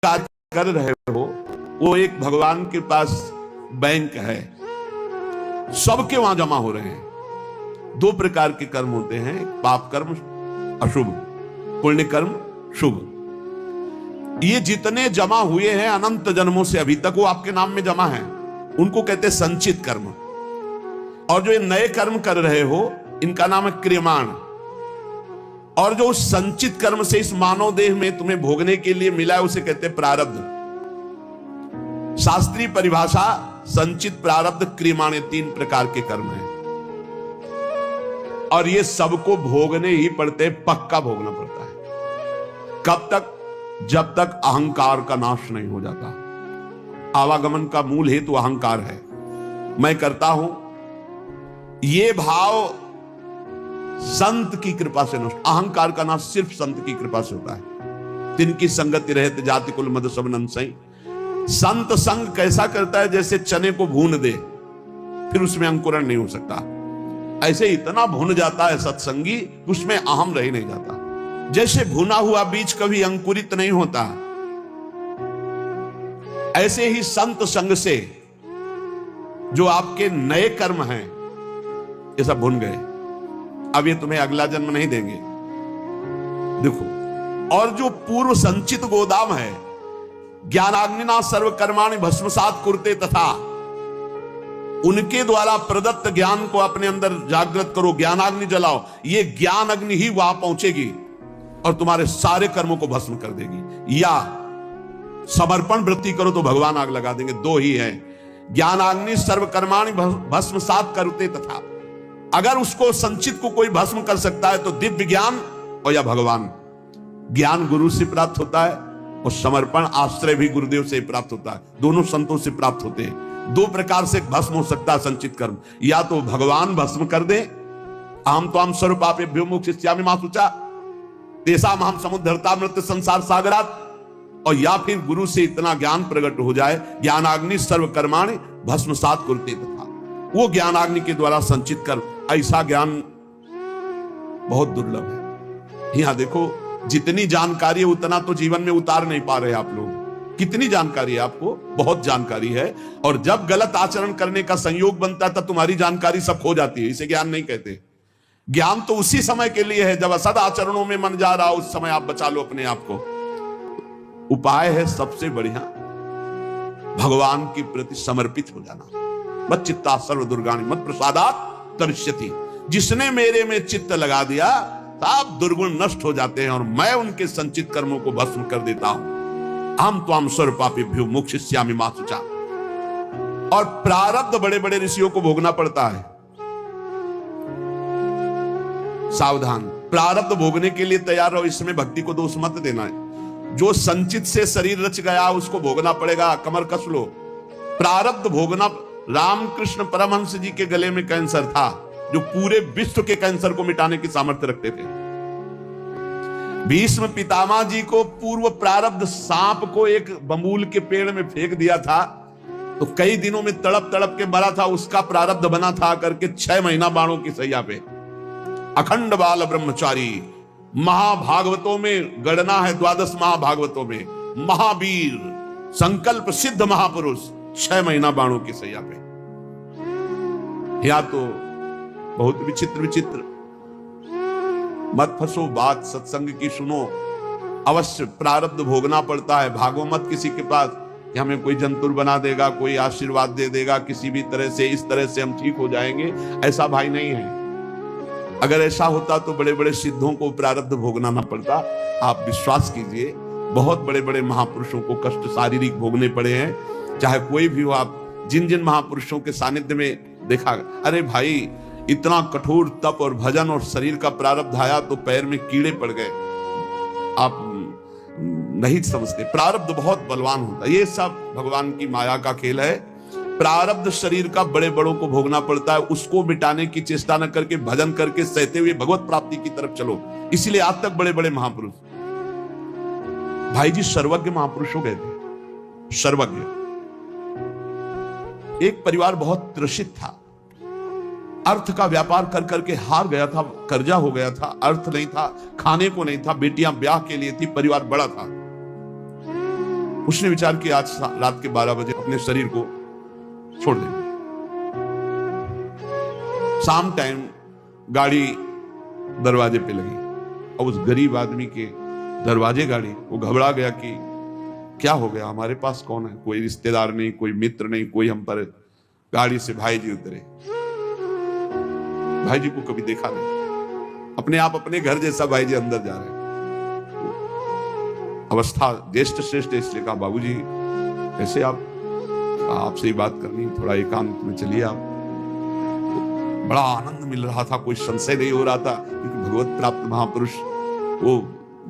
कार्य कर रहे हो वो एक भगवान के पास बैंक है, सबके वहां जमा हो रहे हैं। दो प्रकार के कर्म होते हैं, पाप कर्म अशुभ, पुण्य कर्म शुभ। ये जितने जमा हुए हैं अनंत जन्मों से अभी तक वो आपके नाम में जमा है, उनको कहते हैं संचित कर्म। और जो ये नए कर्म कर रहे हो इनका नाम है क्रियमाण। और जो संचित कर्म से इस मानव देह में तुम्हें भोगने के लिए मिला है उसे कहते हैं प्रारब्ध। शास्त्रीय परिभाषा संचित, प्रारब्ध, क्रियमाण, ये तीन प्रकार के कर्म हैं। और ये सबको भोगने ही पड़ते, पक्का भोगना पड़ता है। कब तक? जब तक अहंकार का नाश नहीं हो जाता। आवागमन का मूल हेतु अहंकार है, मैं करता हूं, ये भाव संत की कृपा से नष्ट। अहंकार का नाश सिर्फ संत की कृपा से होता है। तिनकी संगति रहते जाति कुल मद सब नंसई। संत संग कैसा करता है? जैसे चने को भून दे, फिर उसमें अंकुरण नहीं हो सकता, ऐसे इतना भून जाता है सत्संगी, उसमें अहम रह नहीं जाता। जैसे भुना हुआ बीज कभी अंकुरित नहीं होता, ऐसे ही संत संग से जो आपके नए कर्म हैं ये सब भुन गए। अब ये तुम्हें अगला जन्म नहीं देंगे, देखो। और जो पूर्व संचित गोदाम है, ज्ञानाग्निना सर्व कर्माणि भस्मसात कुरुते, तथा उनके द्वारा प्रदत्त ज्ञान को अपने अंदर जागृत करो, ज्ञानाग्नि जलाओ। ये ज्ञान अग्नि ही वहां पहुंचेगी और तुम्हारे सारे कर्मों को भस्म कर देगी। या समर्पण वृत्ति करो तो भगवान आग लगा देंगे। दो ही है, ज्ञानाग्नि सर्व कर्माणि भस्मसात कुरुते, तथा अगर उसको संचित को कोई भस्म कर सकता है तो दिव्य ज्ञान और या भगवान। ज्ञान गुरु से प्राप्त होता है और समर्पण आश्रय भी गुरुदेव से प्राप्त होता है, दोनों संतों से प्राप्त होते हैं। दो प्रकार से भस्म हो सकता है संचित कर्म, या तो भगवान भस्म कर दे, अहम त्वाम सर्वपापेभ्यो मोक्षयिष्यामि मा शुचा तेषाम् अहं समुद्धरतामृत संसार सागरात्। और या फिर गुरु से इतना ज्ञान प्रकट हो जाए, ज्ञानाग्नि सर्व कर्माणि भस्मसात कुरुते, तथा वो ज्ञानाग्नि के द्वारा संचित कर्म। ऐसा ज्ञान बहुत दुर्लभ है। यहां देखो, जितनी जानकारी है उतना तो जीवन में उतार नहीं पा रहे आप लोग। कितनी जानकारी है आपको? बहुत जानकारी है। और जब गलत आचरण करने का संयोग बनता है तब तुम्हारी जानकारी सब खो जाती है। इसे ज्ञान नहीं कहते। ज्ञान तो उसी समय के लिए है जब असद आचरणों में मन जा रहा, उस समय आप बचा लो अपने आप को। उपाय है सबसे बढ़िया, भगवान के प्रति समर्पित हो जाना। मच्चित्ता सर्व दुर्गाणि मत प्रसादात् तरिष्यति। जिसने मेरे में चित्त लगा दिया सब दुर्गुण नष्ट हो जाते हैं और मैं उनके संचित कर्मों को भस्म कर देता हूं। अहम त्वाम सर्वपापेभ्यो मोक्षयिष्यामि मा शुचा। और प्रारब्ध बड़े बड़े ऋषियों को भोगना पड़ता है। सावधान, प्रारब्ध भोगने के लिए तैयार रहो, इसमें भक्ति को दोष मत देना है। जो संचित से शरीर रच गया उसको भोगना पड़ेगा, कमर कस लो। प्रारब्ध भोगना। रामकृष्ण परमहंस जी के गले में कैंसर था, जो पूरे विश्व के कैंसर को मिटाने की सामर्थ्य रखते थे। भीष्म पितामह जी को पूर्व प्रारब्ध सांप को एक बबूल के पेड़ में फेंक दिया था, तो कई दिनों में तड़प तड़प के मरा था। उसका प्रारब्ध बना था करके 6 महीना बाणों की सैया पे। अखंड बाल ब्रह्मचारी, महाभागवतों में गणना है, 12 महाभागवतों में महावीर, संकल्प सिद्ध महापुरुष, 6 महीना बाणों की सैया पे। या तो बहुत विचित्र विचित्र। मत फंसो, बात सत्संग की सुनो। अवश्य प्रारब्ध भोगना पड़ता है। भागो मत किसी के पास कि हमें कोई जंतुर बना देगा, कोई आशीर्वाद दे देगा किसी भी तरह से, इस तरह से हम ठीक हो जाएंगे। ऐसा भाई नहीं है। अगर ऐसा होता तो बड़े बड़े सिद्धों को प्रारब्ध भोगना ना पड़ता। आप विश्वास कीजिए, बहुत बड़े बड़े महापुरुषों को कष्ट शारीरिक भोगने पड़े हैं, चाहे कोई भी हो। आप जिन जिन महापुरुषों के सानिध्य में देखा, अरे भाई इतना कठोर तप और भजन और शरीर का प्रारब्ध आया तो पैर में कीड़े पड़ गए। आप नहीं समझते, प्रारब्ध बहुत बलवान होता है। ये सब भगवान की माया का खेल है। प्रारब्ध शरीर का बड़े बड़ों को भोगना पड़ता है, उसको मिटाने की चेष्टा न करके भजन करके सहते हुए भगवत प्राप्ति की तरफ चलो। इसलिए आज तक बड़े बड़े महापुरुष, भाई जी सर्वज्ञ महापुरुष हो गए थे। सर्वज्ञ। एक परिवार बहुत त्रसित था, अर्थ का व्यापार कर करके हार गया था, कर्जा हो गया था, अर्थ नहीं था, खाने को नहीं था, बेटियां ब्याह के लिए थी, परिवार बड़ा था। उसने विचार किया आज रात के 12 बजे अपने शरीर को छोड़ देंगे। शाम टाइम गाड़ी दरवाजे पे लगी और उस गरीब आदमी के दरवाजे गाड़ी, वो घबरा गया कि क्या हो गया, हमारे पास कौन है, कोई रिश्तेदार नहीं, कोई मित्र नहीं, कोई हम पर। गाड़ी से भाई जी उतरे। भाई जी को कभी देखा नहीं, अपने आप अपने घर जैसा भाई जी अंदर जा रहे हैं। अवस्था ज्येष्ठ श्रेष्ठ, इसलिए कहा बाबूजी कैसे आप, आपसे ही बात करनी, थोड़ा एकांत में चलिए आप। बड़ा आनंद मिल रहा था, कोई संशय नहीं हो रहा था, क्योंकि भगवत प्राप्त महापुरुष वो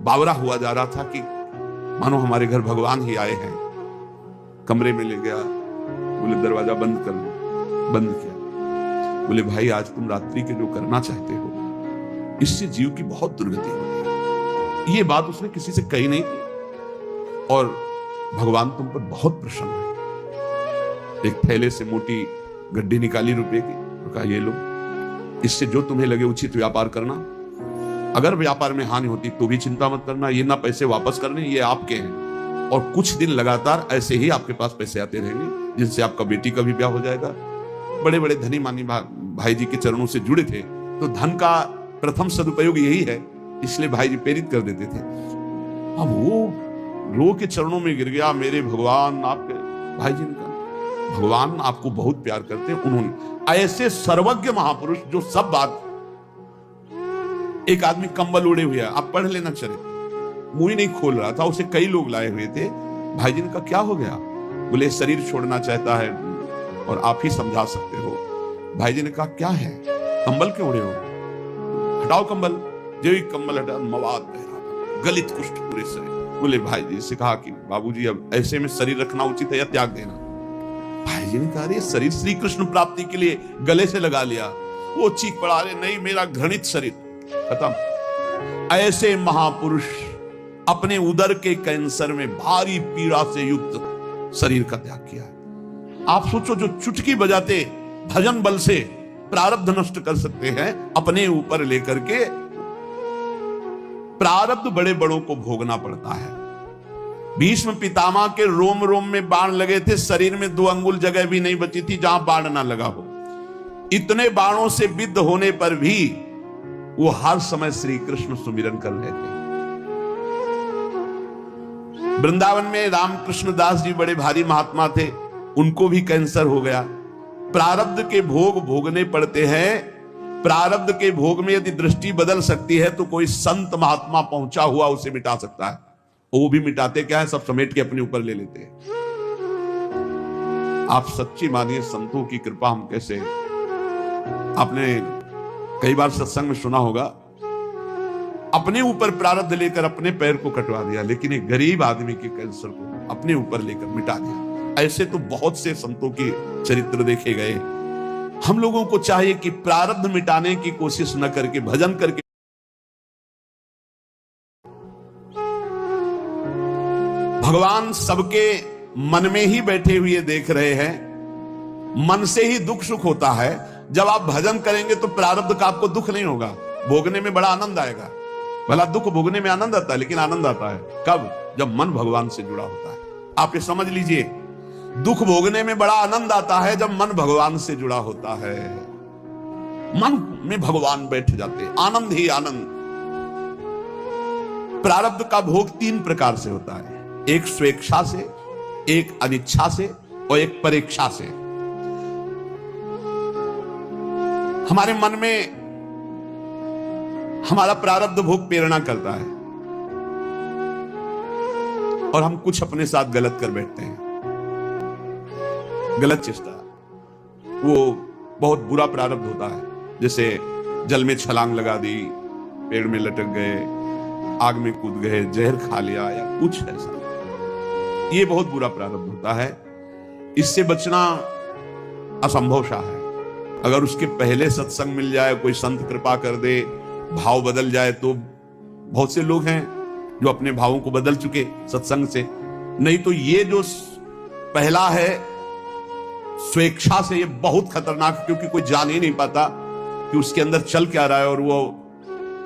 बावरा हुआ जा रहा था कि मानो हमारे घर भगवान ही आए हैं। कमरे में ले गया, बोले दरवाजा बंद कर लो। बंद किया। बोले भाई आज तुम रात्रि के जो करना चाहते हो, इससे जीव की बहुत दुर्गति होती है। ये बात उसने किसी से कही नहीं थी और भगवान तुम पर बहुत प्रसन्न है। एक थैले से मोटी गड्डी निकाली रुपए की, कहा ये लो, इससे जो तुम्हें लगे उचित व्यापार करना। अगर व्यापार में हानि होती तो भी चिंता मत करना, ये ना पैसे वापस करने, ये आपके हैं। और कुछ दिन लगातार ऐसे ही आपके पास पैसे आते रहेंगे, जिनसे आपका बेटी का भी ब्याह हो जाएगा। बड़े बड़े धनी मानी भाई जी के चरणों से जुड़े थे, तो धन का प्रथम सदुपयोग यही है, इसलिए भाई जी प्रेरित कर देते थे। अब वो रो के चरणों में गिर गया, मेरे भगवान आपके। भाई जी ने कहा भगवान आपको बहुत प्यार करते हैं। उन्होंने ऐसे सर्वज्ञ महापुरुष जो सब बात। एक आदमी कंबल उड़े हुए, आप पढ़ लेना चरित्र, मुंह ही नहीं खोल रहा था, उसे कई लोग लाए हुए थे। भाई जी ने कहा क्या हो गया? बोले शरीर छोड़ना चाहता है और आप ही समझा सकते हो। भाई जी ने कहा क्या है? कंबल क्यों उड़े हो? हटाओ कंबल। जो ही कंबल हटा, मवाद बह रहा था, गलित कुष्ठ पूरे शरीर। बोले भाई जी से कहा कि बाबूजी अब ऐसे में शरीर रखना उचित है या त्याग देना? भाई जी ने कहा अरे शरीर श्री कृष्ण प्राप्ति के लिए गले से लगा लिया। वो चीख पड़ा, अरे नहीं मेरा घृणित शरीर खत्म। ऐसे महापुरुष अपने उदर के कैंसर में भारी पीड़ा से युक्त शरीर का त्याग किया। आप सोचो, जो चुटकी बजाते भजन बल से प्रारब्ध नष्ट कर सकते हैं, अपने ऊपर लेकर के प्रारब्ध बड़े बड़ों को भोगना पड़ता है। भीष्म पितामह के रोम रोम में बाण लगे थे, शरीर में 2 अंगुल जगह भी नहीं बची थी जहां बाण ना लगा हो। इतने बाणों से विद्ध होने पर भी वो हर समय श्री कृष्ण सुमिरन कर रहे थे। वृंदावन में रामकृष्ण दास जी बड़े भारी महात्मा थे, उनको भी कैंसर हो गया। प्रारब्ध के भोग भोगने पड़ते हैं। प्रारब्ध के भोग में यदि दृष्टि बदल सकती है तो कोई संत महात्मा पहुंचा हुआ उसे मिटा सकता है। वो भी मिटाते क्या है, सब समेट के अपने ऊपर ले लेते हैं। आप सच्ची मानिए, संतों की कृपा हम कैसे। आपने कई बार सत्संग में सुना होगा, अपने ऊपर प्रारब्ध लेकर अपने पैर को कटवा दिया, लेकिन एक गरीब आदमी के कैंसर को अपने ऊपर लेकर मिटा दिया। ऐसे तो बहुत से संतों के चरित्र देखे गए। हम लोगों को चाहिए कि प्रारब्ध मिटाने की कोशिश न करके भजन करके। भगवान सबके मन में ही बैठे हुए देख रहे हैं। मन से ही दुख सुख होता है। जब आप भजन करेंगे तो प्रारब्ध का आपको दुख नहीं होगा, भोगने में बड़ा आनंद आएगा। भला दुख भोगने में आनंद आता है, लेकिन आनंद आता है कब? जब मन भगवान से जुड़ा होता है। आप ये समझ लीजिए, दुख भोगने में बड़ा आनंद आता है जब मन भगवान से जुड़ा होता है। मन में भगवान बैठ जाते हैं, आनंद ही आनंद। प्रारब्ध का भोग 3 प्रकार से होता है, एक स्वेच्छा से, एक अनिच्छा से और एक परेक्षा से। हमारे मन में हमारा प्रारब्ध भोग प्रेरणा करता है और हम कुछ अपने साथ गलत कर बैठते हैं। गलत चेष्टा, वो बहुत बुरा प्रारब्ध होता है। जैसे जल में छलांग लगा दी, पेड़ में लटक गए, आग में कूद गए, जहर खा लिया या कुछ ऐसा, ये बहुत बुरा प्रारब्ध होता है। इससे बचना असंभव सा है। अगर उसके पहले सत्संग मिल जाए, कोई संत कृपा कर दे, भाव बदल जाए, तो बहुत से लोग हैं जो अपने भावों को बदल चुके सत्संग से। नहीं तो ये जो पहला है स्वेच्छा से, ये बहुत खतरनाक, क्योंकि कोई जान ही नहीं पाता कि उसके अंदर चल क्या रहा है और वो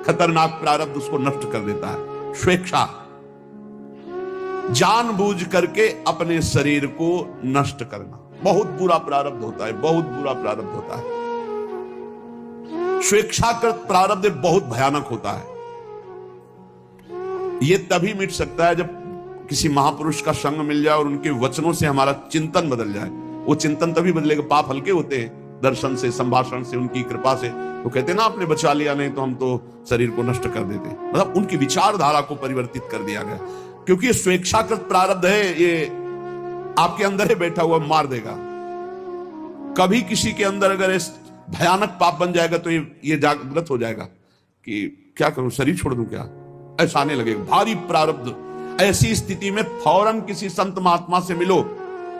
खतरनाक प्रारब्ध उसको नष्ट कर देता है। स्वेच्छा, जानबूझ करके अपने शरीर को नष्ट करना बहुत बुरा प्रारब्ध होता है, बहुत बुरा प्रारब्ध होता है। स्वेच्छाकृत प्रारब्ध बहुत भयानक होता है। यह तभी मिट सकता है जब किसी महापुरुष का संग मिल जाए और उनके वचनों से हमारा चिंतन बदल जाए। वो चिंतन तभी बदलेगा, पाप हल्के होते हैं दर्शन से, संभाषण से, उनकी कृपा से। वो कहते हैं ना, आपने बचा लिया, नहीं तो हम तो शरीर को नष्ट कर देते। मतलब उनकी विचारधारा को परिवर्तित कर दिया गया, क्योंकि ये स्वेच्छाकृत प्रारब्ध है, ये आपके अंदर ही बैठा हुआ मार देगा। कभी किसी के अंदर अगर इस भयानक पाप बन जाएगा तो ये जागृत हो जाएगा कि क्या करूं, शरीर छोड़ दूं क्या, ऐसा आने लगेगा भारी प्रारब्ध। ऐसी स्थिति में फौरन किसी संत महात्मा से मिलो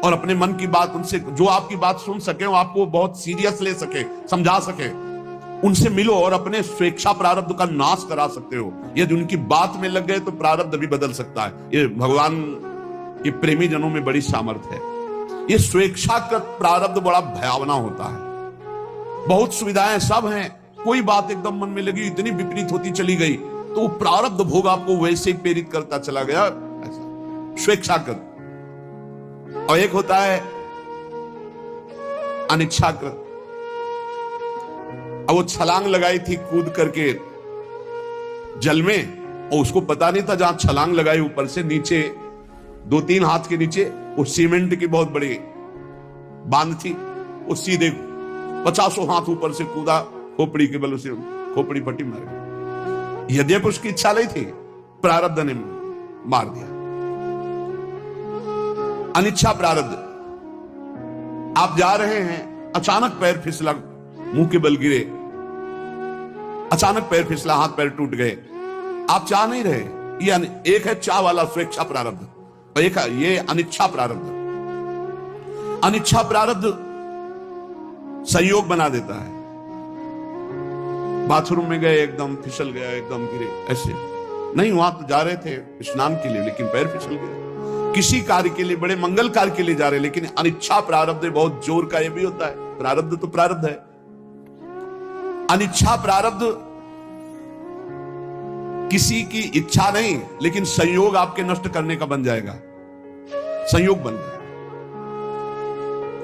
और अपने मन की बात उनसे, जो आपकी बात सुन सके, वो आपको बहुत सीरियस ले सके, समझा सके, उनसे मिलो और अपने स्वेच्छा प्रारब्ध का नाश करा सकते हो। यदि उनकी बात में लग गए तो प्रारब्ध भी बदल सकता है। ये भगवान के प्रेमी जनों में बड़ी सामर्थ्य है। ये स्वेच्छाकृत प्रारब्ध बड़ा भयावना होता है। बहुत सुविधाएं सब हैं, कोई बात एकदम मन में लगी, इतनी विपरीत होती चली गई तो वो प्रारब्ध भोग आपको वैसे ही प्रेरित करता चला गया, ऐसा स्वेच्छाकृत। और एक होता है अनिच्छाकृत। अब वो छलांग लगाई थी कूद करके जल में, और उसको पता नहीं था जहां छलांग लगाई ऊपर से नीचे 2-3 हाथ के नीचे वो सीमेंट की बहुत बड़ी बांध थी, वो सीधे 50 हाथ ऊपर से कूदा, खोपड़ी के बल से खोपड़ी पट्टी मार गई। यद्यपि उसकी इच्छा नहीं थी, प्रारब्ध ने मार दिया। अनिच्छा प्रारब्ध। आप जा रहे हैं, अचानक पैर फिसला, मुंह के बल गिरे, अचानक पैर फिसला, हाथ पैर टूट गए, आप चाह नहीं रहे। ये एक है चाह वाला स्वेच्छा प्रारब्ध, और एक है ये अनिच्छा प्रारब्ध। अनिच्छा प्रारब्ध संयोग बना देता है। बाथरूम में गए, एकदम फिसल गया, एकदम गिरे, ऐसे नहीं, वहां तो जा रहे थे स्नान के लिए, लेकिन पैर फिसल गए। किसी कार्य के लिए, बड़े मंगल कार्य के लिए जा रहे, लेकिन अनिच्छा प्रारब्ध बहुत जोर का ये भी होता है। प्रारब्ध तो प्रारब्ध है, अनिच्छा प्रारब्ध किसी की इच्छा नहीं, लेकिन संयोग आपके नष्ट करने का बन जाएगा, संयोग बन जाएगा।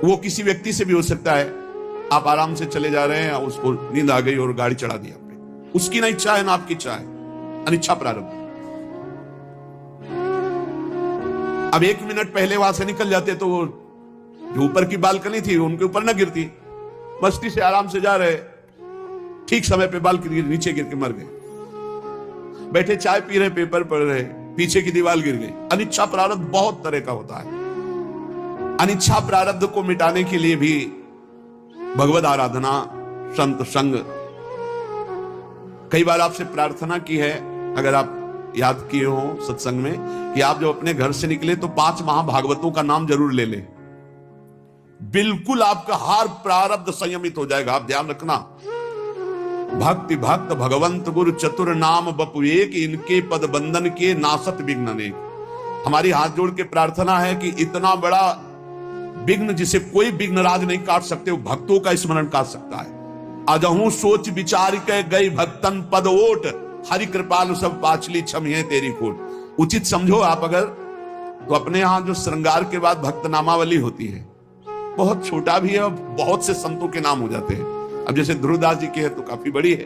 वो किसी व्यक्ति से भी हो सकता है। आप आराम से चले जा रहे हैं, उसको नींद आ गई और गाड़ी चढ़ा दी आपने, उसकी ना इच्छा है ना आपकी इच्छा है, अनिच्छा प्रारब्ध। अब 1 मिनट पहले वहां से निकल जाते तो वो जो ऊपर की बालकनी थी उनके ऊपर ना गिरती, मस्ती से आराम से जा रहे, ठीक समय पे बालकनी नीचे गिर के मर गए। बैठे चाय पी रहे, पेपर पढ़ रहे, पीछे की दीवार गिर गई। अनिच्छा प्रारब्ध बहुत तरह का होता है। अनिच्छा प्रारब्ध को मिटाने के लिए भी भगवद आराधना, संत संग। कई बार आपसे प्रार्थना की है, अगर आप याद किए हो सत्संग में, कि आप जब अपने घर से निकले तो 5 महाभागवतों का नाम जरूर ले लें। बिल्कुल आपका हर प्रारब्ध संयमित हो जाएगा। आप ध्यान रखना, भक्ति भक्त भगवंत गुरु चतुर नाम बपु एक, इनके पद बंधन के नासत विघ्न अनेक। हमारी हाथ जोड़ के प्रार्थना है कि इतना बड़ा विघ्न जिसे कोई विघ्न राज नहीं काट सकते, वो भक्तों का स्मरण काट सकता है। अजहू सोच विचार के गई भक्तन पद ओट, हरि कृपालु सब पाचली छमिये तेरी खोट। उचित समझो आप अगर, तो अपने यहां जो श्रृंगार के बाद भक्त नामावली होती है, बहुत छोटा भी है, बहुत से संतों के नाम हो जाते हैं। अब जैसे ध्रुवदास जी के है तो काफी बड़ी है।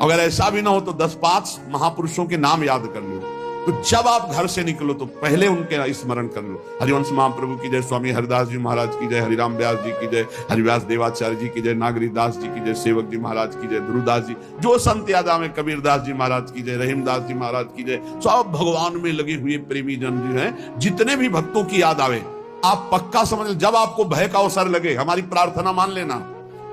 अगर ऐसा भी ना हो तो 10-5 महापुरुषों के नाम याद कर लो। तो जब आप घर से निकलो तो पहले उनके स्मरण कर लो। हरिवंश महाप्रभु की जय, स्वामी हरिदास जी महाराज की जय, हरिराम व्यास जी की जय, हरिव्यास देवाचार्य जी की जय, नागरीदास जी की जय, सेवक जी महाराज की जय, ध्रुवदास जी, जो संत याद आवे, कबीरदास जी महाराज की जय, रहीमदास जी महाराज की जय। सब भगवान में लगे हुए प्रेमी जन जो हैं, जितने भी भक्तों की याद आवे, आप पक्का समझ, जब आपको भय का अवसर लगे, हमारी प्रार्थना मान लेना,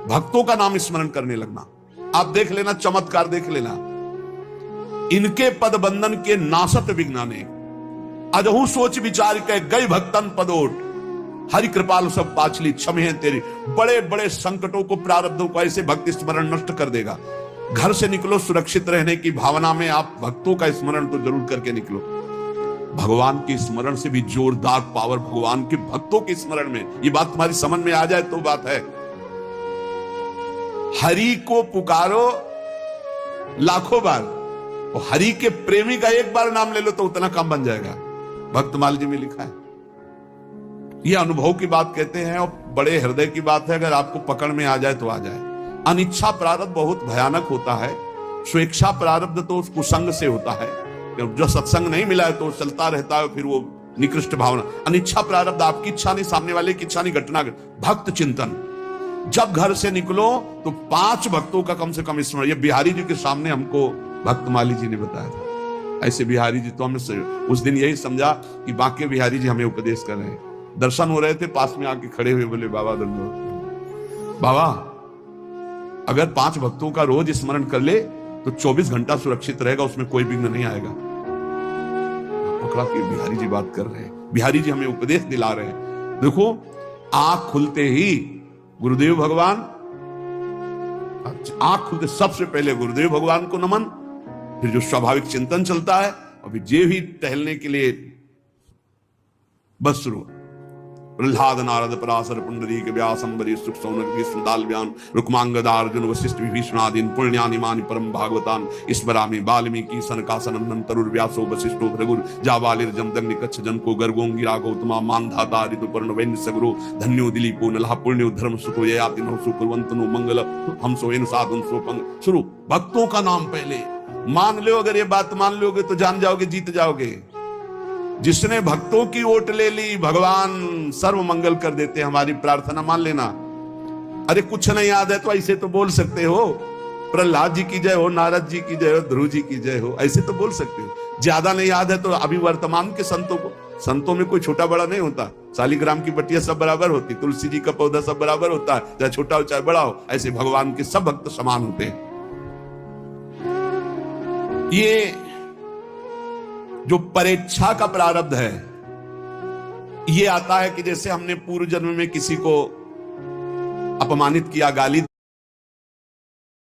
भक्तों का नाम स्मरण करने लगना। आप देख लेना, चमत्कार देख लेना। इनके पद बंधन के नासत विघ्नाने, अजहू सोच विचार के गई भक्तन पदोट, हरि कृपाल सब पाचली क्षमे तेरी। बड़े बड़े संकटों को, प्रारब्धों को ऐसे भक्ति स्मरण नष्ट कर देगा। घर से निकलो सुरक्षित रहने की भावना में, आप भक्तों का स्मरण तो जरूर करके निकलो। भगवान के स्मरण से भी जोरदार पावर भगवान के भक्तों के स्मरण में। ये बात तुम्हारी समझ में आ जाए तो बात है। हरि को पुकारो लाखों बार, और हरि के प्रेमी का एक बार नाम ले लो तो उतना काम बन जाएगा। भक्तमाल जी में लिखा है। ये अनुभव की बात कहते हैं और बड़े हृदय की बात है। अगर आपको पकड़ में आ जाए तो आ जाए। अनिच्छा प्रारब्ध बहुत भयानक होता है। स्वेच्छा प्रारब्ध तो कुसंग से होता है, जो सत्संग नहीं मिला है तो चलता रहता है, फिर वो निकृष्ट भावना। अनिच्छा प्रारब्ध आपकी इच्छा नहीं, सामने वाले की इच्छा नहीं, घटना। भक्त चिंतन, जब घर से निकलो तो 5 भक्तों का कम से कम स्मरण। ये बिहारी जी के सामने हमको भक्तमाली जी ने बताया था। ऐसे बिहारी जी तो हमने उस दिन यही समझा कि बाकी बिहारी जी हमें उपदेश कर रहे हैं। दर्शन हो रहे थे, पास में आके खड़े हुए बोले, बाबा दंडोत। बाबा अगर 5 भक्तों का रोज स्मरण कर ले तो 24 घंटा सुरक्षित रहेगा, उसमें कोई विघ्न नहीं आएगा। पकड़ा कि बिहारी जी बात कर रहे हैं, बिहारी जी हमें उपदेश दिला रहे हैं। देखो, आंख खुलते ही गुरुदेव भगवान, आंख खुलते सबसे पहले गुरुदेव भगवान को नमन, फिर जो स्वाभाविक चिंतन चलता है, और फिर जे भी टहलने के लिए बस शुरू। प्रहलाद नारद पराशर पुंडरीक व्यास अम्बरीश सुख सौनक विष्णुदाल व्यान रुक्मांगद अर्जुन वशिष्ठ विभीषणादीन पुण्यानि मानि परम भागवतान स्मरामि वाल्मीकि सनकासनंदन तरुर व्यासो वशिष्ठो भृगुर जाबालिर जमदग्नि कच्छ जनको गर्गोंगिरा गौतमा मानधाता ऋतुपर्ण वैन्य सगरो धन्यो दिलीपो नलः पुण्यो धर्म सुतो ययाति नहुसु कुर्वन्तु मंगल हमसो इन साधुन सो पंग। शुरू भक्तों का नाम पहले मान लो। अगर ये बात मान लोगे तो जान जाओगे, जीत जाओगे। जिसने भक्तों की ओट ले ली, भगवान सर्व मंगल कर देते। हमारी प्रार्थना मान लेना। अरे कुछ नहीं याद है तो ऐसे तो बोल सकते हो, प्रहलाद जी की जय हो, नारद जी की जय हो, ध्रुव जी की जय हो, ऐसे तो बोल सकते हो। ज्यादा नहीं याद है तो अभी वर्तमान के संतों में कोई छोटा बड़ा नहीं होता। शालिग्राम की बटिया सब बराबर होती, तुलसी जी का पौधा सब बराबर होता है, चाहे छोटा हो चाहे बड़ा हो। ऐसे भगवान के सब भक्त समान होते हैं। ये जो परेच्छा का प्रारब्ध है, ये आता है कि जैसे हमने पूर्व जन्म में किसी को अपमानित किया, गाली